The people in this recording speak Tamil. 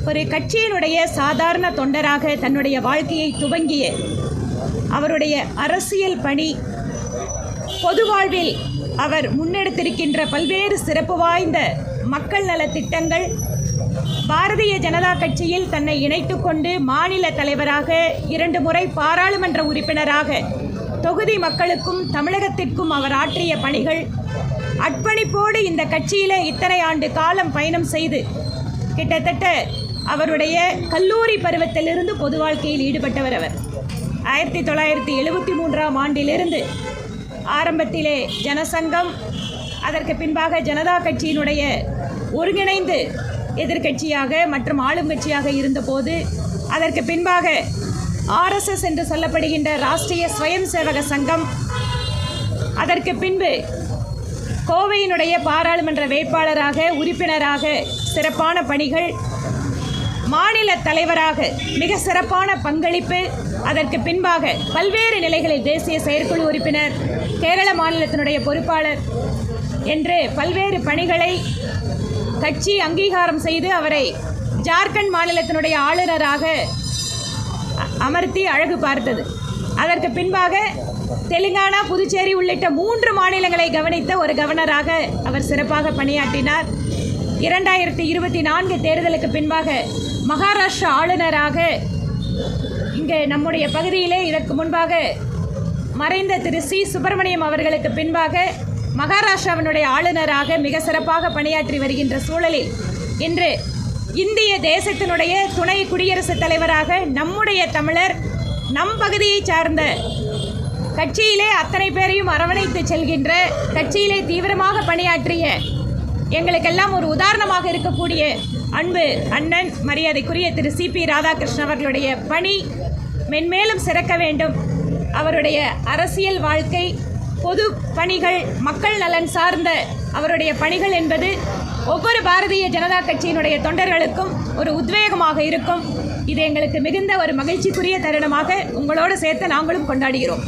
ஒரு கட்சியினுடைய சாதாரண தொண்டராக தன்னுடைய வாழ்க்கையை துவங்கிய அவருடைய அரசியல் பணி, பொது வாழ்வில் அவர் முன்னெடுத்திருக்கின்ற பல்வேறு சிறப்பு வாய்ந்த மக்கள் நல திட்டங்கள், பாரதிய ஜனதா கட்சியில் தன்னை இணைத்து கொண்டு மாநில தலைவராக, 2 முறை பாராளுமன்ற உறுப்பினராக தொகுதி மக்களுக்கும் தமிழகத்திற்கும் அவர் ஆற்றிய பணிகள், அர்ப்பணிப்போடு இந்த கட்சியில் இத்தனை ஆண்டு காலம் பயணம் செய்து கிட்டத்தட்ட அவருடைய கல்லூரி பருவத்திலிருந்து பொது வாழ்க்கையில் ஈடுபட்டவர். அவர் 1973ஆம் ஆண்டிலிருந்து ஆரம்பத்திலே ஜனசங்கம், அதற்கு பின்பாக ஜனதா கட்சியினுடைய ஒருங்கிணைந்து எதிர்கட்சியாக மற்றும் ஆளும் கட்சியாக இருந்தபோது, அதற்கு பின்பாக RSS என்று சொல்லப்படுகின்ற ராஷ்டிரிய ஸ்வயம் சேவக சங்கம், அதற்கு பின்பு கோவையினுடைய பாராளுமன்ற வேட்பாளராக, உறுப்பினராக சிறப்பான பணிகள், மாநில தலைவராக மிக சிறப்பான பங்களிப்பு, அதற்கு பின்பாக பல்வேறு நிலைகளில் தேசிய செயற்குழு உறுப்பினர், கேரள மாநிலத்தினுடைய பொறுப்பாளர் என்று பல்வேறு பணிகளை கட்சி அங்கீகாரம் செய்து அவரை ஜார்க்கண்ட் மாநிலத்தினுடைய ஆளுநராக அமர்த்தி அழகு பார்த்தது. அதற்கு பின்பாக தெலுங்கானா, புதுச்சேரி உள்ளிட்ட 3 மாநிலங்களை கவனித்த ஒரு கவர்னராக அவர் சிறப்பாக பணியாற்றினார். 2024 தேர்தலுக்கு பின்பாக மகாராஷ்டிரா ஆளுநராக, இங்கே நம்முடைய பகுதியிலே இதற்கு முன்பாக மறைந்த திரு சி. சுப்பிரமணியம் அவர்களுக்கு பின்பாக மகாராஷ்டிராவினுடைய ஆளுநராக மிக சிறப்பாக பணியாற்றி வருகின்ற சூழலில் இன்று இந்திய தேசத்தினுடைய துணை குடியரசுத் தலைவராக நம்முடைய தமிழர், நம் பகுதியை சார்ந்த, கட்சியிலே அத்தனை பேரையும் அரவணைத்து செல்கின்ற, கட்சியிலே தீவிரமாக பணியாற்றிய, எங்களுக்கெல்லாம் ஒரு உதாரணமாக இருக்கக்கூடிய அன்பு அண்ணன் மரியாதைக்குரிய திரு CP ராதாகிருஷ்ணன் அவர்களுடைய பணி மென்மேலும் சிறக்க வேண்டும். அவருடைய அரசியல் வாழ்க்கை, பொது பணிகள், மக்கள் நலன் சார்ந்த அவருடைய பணிகள் என்பது ஒவ்வொரு பாரதிய ஜனதா கட்சியினுடைய தொண்டர்களுக்கும் ஒரு உத்வேகமாக இருக்கும். இது எங்களுக்கு மிகுந்த ஒரு மகிழ்ச்சிக்குரிய தருணமாக உங்களோடு சேர்த்து நாங்களும் கொண்டாடுகிறோம்.